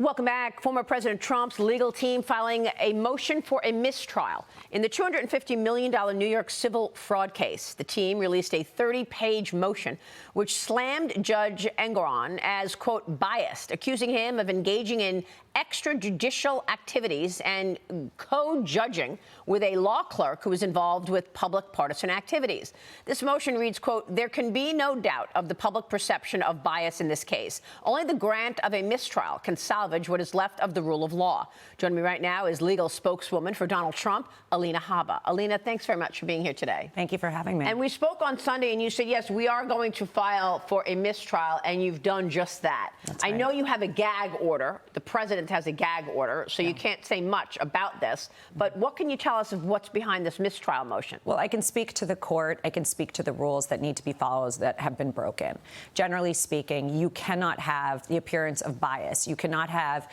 Welcome back. Former President Trump's legal team filing a motion for a mistrial in the $250 million New York civil fraud case. The team released a 30-page motion which slammed Judge Engoron as, quote, biased, accusing him of engaging in extrajudicial activities and co-judging with a law clerk who was involved with public partisan activities. This motion reads, quote, there can be no doubt of the public perception of bias in this case. Only the grant of a mistrial can salvage what is left of the rule of law. Joining me right now is legal spokeswoman for Donald Trump, Alina Habba. Alina, thanks very much for being here today. Thank you for having me. And we spoke on Sunday, and you said, yes, we are going to file for a mistrial, and you've done just that. That's right. I know you have a gag order. The president has a gag order, so you can't say much about this. But what can you tell us of what's behind this mistrial motion? Well, I can speak to the court. I can speak to the rules that need to be followed that have been broken. Generally speaking, you cannot have the appearance of bias. You cannot have,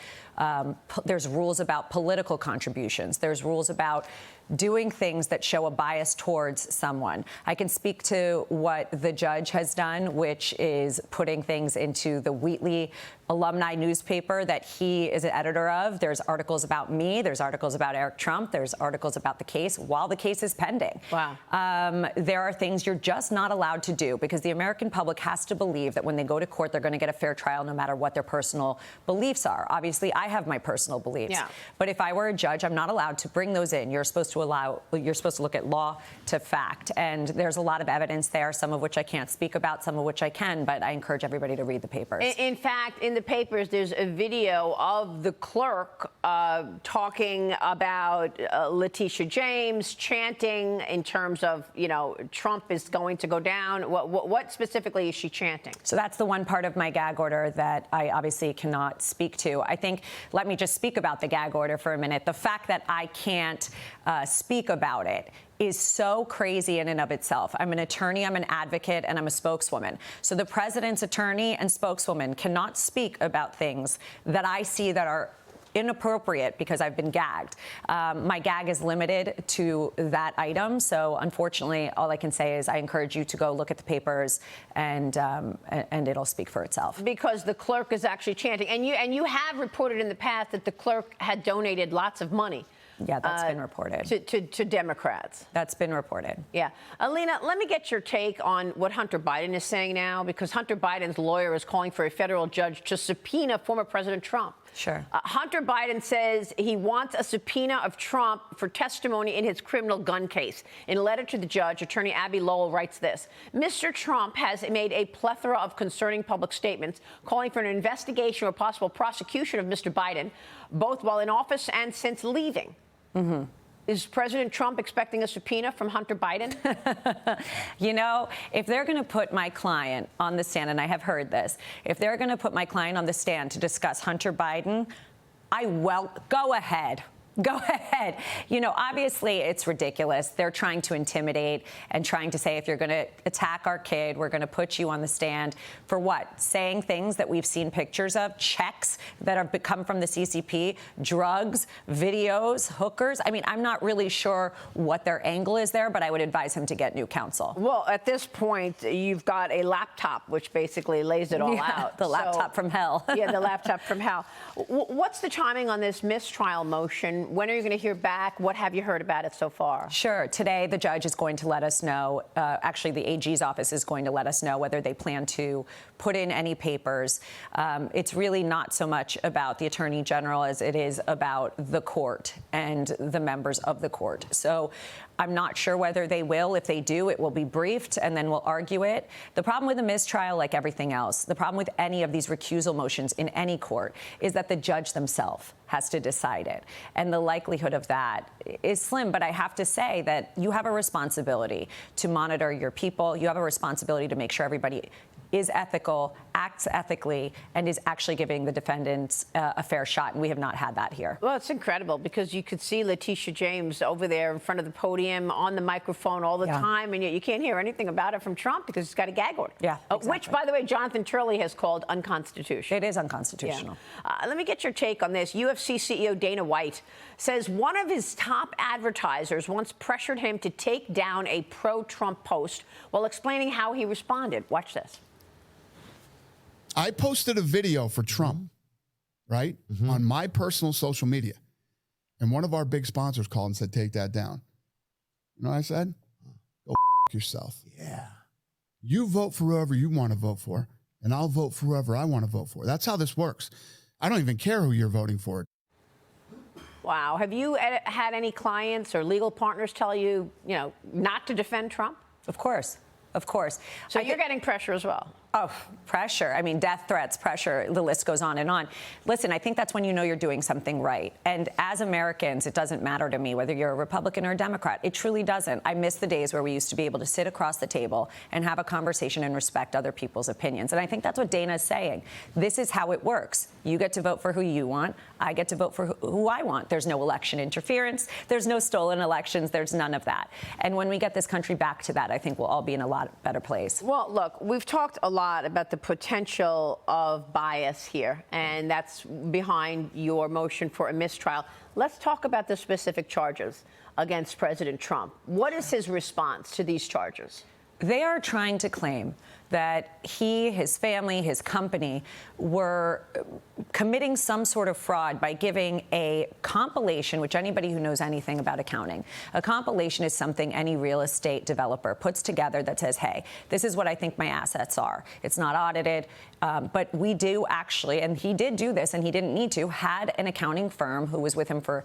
there's rules about political contributions. There's rules about doing things that show a bias towards someone. I can speak to what the judge has done, which is putting things into the Wheatley alumni newspaper that he is an editor of. There's articles about me. There's articles about Eric Trump. There's articles about the case while the case is pending. Wow. There are things you're just not allowed to do because the American public has to believe that when they go to court, they're going to get a fair trial no matter what their personal beliefs are. Obviously, I have my personal beliefs. Yeah. But if I were a judge, I'm not allowed to bring those in. You're supposed to look at law to fact. And there's a lot of evidence there, some of which I can't speak about, some of which I can, but I encourage everybody to read the papers. In fact, in the papers, there's a video of the clerk talking about Letitia James, chanting in terms of, you know, Trump is going to go down. What specifically is she chanting? So that's the one part of my gag order that I obviously cannot speak to. I think, let me just speak about the gag order for a minute. The fact that I can't speak about it is so crazy in and of itself. I'm an attorney, I'm an advocate, and I'm a spokeswoman. So the president's attorney and spokeswoman cannot speak about things that I see that are inappropriate because I've been gagged. My gag is limited to that item. So unfortunately, all I can say is I encourage you to go look at the papers and it'll speak for itself. Because the clerk is actually chanting. And you have reported in the past that the clerk had donated lots of money. Yeah, that's been reported. To Democrats. That's been reported. Yeah. Alina, let me get your take on what Hunter Biden is saying now, because Hunter Biden's lawyer is calling for a federal judge to subpoena former President Trump. Sure. Hunter Biden says he wants a subpoena of Trump for testimony in his criminal gun case. In a letter to the judge, attorney Abby Lowell writes this: Mr. Trump has made a plethora of concerning public statements calling for an investigation or possible prosecution of Mr. Biden, both while in office and since leaving. Mm-hmm. Is President Trump expecting a subpoena from Hunter Biden? You know, if they're going to put my client on the stand, and I have heard this, if they're going to put my client on the stand to discuss Hunter Biden, go ahead. Go ahead. You know, obviously, it's ridiculous. They're trying to intimidate and trying to say, if you're going to attack our kid, we're going to put you on the stand for what? Saying things that we've seen pictures of, checks that have come from the CCP, drugs, videos, hookers. I mean, I'm not really sure what their angle is there, but I would advise him to get new counsel. Well, at this point, you've got a laptop, which basically lays it all out. The laptop from hell. Yeah, the laptop from hell. What's the timing on this mistrial motion? When are you going to hear back? What have you heard about it so far? Sure. Today, the judge is going to let us know. Actually, the AG's office is going to let us know whether they plan to put in any papers. It's really not so much about the attorney general as it is about the court and the members of the court. So I'm not sure whether they will. If they do, it will be briefed, and then we'll argue it. The problem with a mistrial, like everything else, the problem with any of these recusal motions in any court is that the judge themselves has to decide it. And the likelihood of that is slim. But I have to say that you have a responsibility to monitor your people. You have a responsibility to make sure everybody is ethical, acts ethically, and is actually giving the defendants a fair shot. And we have not had that here. Well, it's incredible because you could see Letitia James over there in front of the podium on the microphone all the time, and yet you can't hear anything about it from Trump because he's got a gag order. Yeah, exactly. Which, by the way, Jonathan Turley has called unconstitutional. It is unconstitutional. Yeah. Let me get your take on this. UFC CEO Dana White says one of his top advertisers once pressured him to take down a pro-Trump post while explaining how he responded. Watch this. I posted a video for Trump right, on my personal social media. And one of our big sponsors called and said, take that down. You know what I said? Go yourself. Yeah. You vote for whoever you want to vote for, and I'll vote for whoever I want to vote for. That's how this works. I don't even care who you're voting for. Wow. Have you had any clients or legal partners tell you, not to defend Trump? Of course. Of course. So you're getting pressure as well. Oh, pressure. I mean, death threats, pressure, the list goes on and on. Listen, I think that's when you know you're doing something right. And as Americans, it doesn't matter to me whether you're a Republican or a Democrat. It truly doesn't. I miss the days where we used to be able to sit across the table and have a conversation and respect other people's opinions. And I think that's what Dana is saying. This is how it works. You get to vote for who you want. I get to vote for who I want. There's no election interference. There's no stolen elections. There's none of that. And when we get this country back to that, I think we'll all be in a lot better place. Well, look, we've talked a lot about the potential of bias here, and that's behind your motion for a mistrial. Let's talk about the specific charges against President Trump. What is his response to these charges? They are trying to claim that he, his family, his company were committing some sort of fraud by giving a compilation, which anybody who knows anything about accounting, a compilation is something any real estate developer puts together that says, hey, this is what I think my assets are. It's not audited, but we do actually, and he did do this and he didn't need to, had an accounting firm who was with him for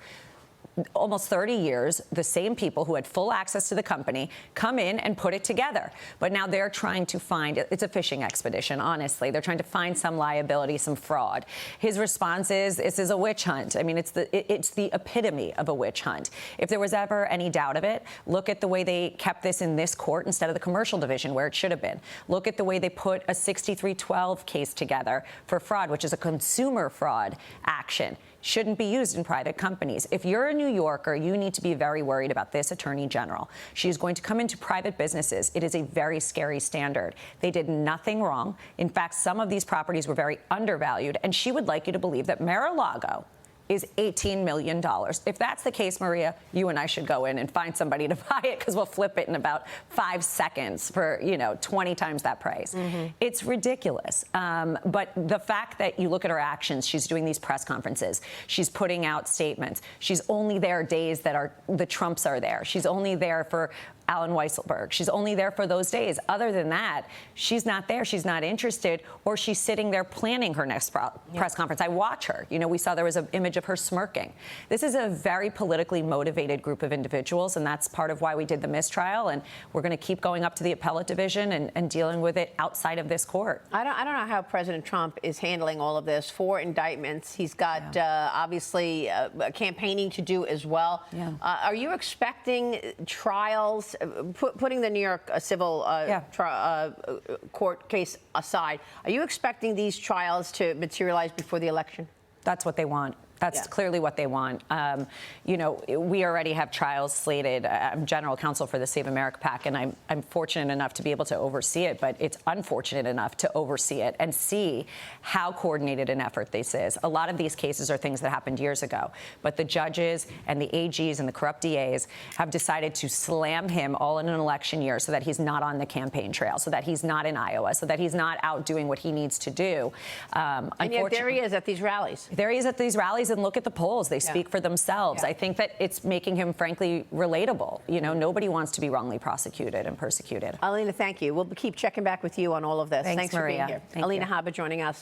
almost 30 years, the same people who had full access to the company come in and put it together. But now they're trying to find, it's a fishing expedition, honestly. They're trying to find some liability, some fraud. His response is, this is a witch hunt. I mean, it's the epitome of a witch hunt. If there was ever any doubt of it, look at the way they kept this in this court instead of the commercial division where it should have been. Look at the way they put a 6312 case together for fraud, which is a consumer fraud action. Shouldn't be used in private companies. If you're a New Yorker, you need to be very worried about this Attorney General. She's going to come into private businesses. It is a very scary standard. They did nothing wrong. In fact, some of these properties were very undervalued, and she would like you to believe that Mar-a-Lago is $18 million. If that's the case, Maria, you and I should go in and find somebody to buy it because we'll flip it in about 5 seconds for, 20 times that price. It's ridiculous. But the fact that you look at her actions, she's doing these press conferences, she's putting out statements. She's only there days that the Trumps are there. She's only there for Alan Weisselberg. She's only there for those days. Other than that, she's not there. She's not interested, or she's sitting there planning her next press conference. I watch her. We saw there was an image of her smirking. This is a very politically motivated group of individuals, and that's part of why we did the mistrial. And we're going to keep going up to the appellate division and dealing with it outside of this court. I don't know how President Trump is handling all of this. 4 indictments. He's got obviously campaigning to do as well. Are you expecting trials? Putting the New York civil court case aside, are you expecting these trials to materialize before the election? That's what they want. That's clearly what they want. We already have trials slated. I'm general counsel for the Save America PAC, and I'm fortunate enough to be able to oversee it, but it's unfortunate enough to oversee it and see how coordinated an effort this is. A lot of these cases are things that happened years ago, but the judges and the AGs and the corrupt DAs have decided to slam him all in an election year so that he's not on the campaign trail, so that he's not in Iowa, so that he's not out doing what he needs to do. And yet there he is at these rallies. There he is at these rallies. And look at the polls. They speak for themselves. I think that it's making him, frankly, relatable. Nobody wants to be wrongly prosecuted and persecuted. Alina, thank you. We'll keep checking back with you on all of this. Thanks for Maria. being here. Thank Alina you. Habba joining us.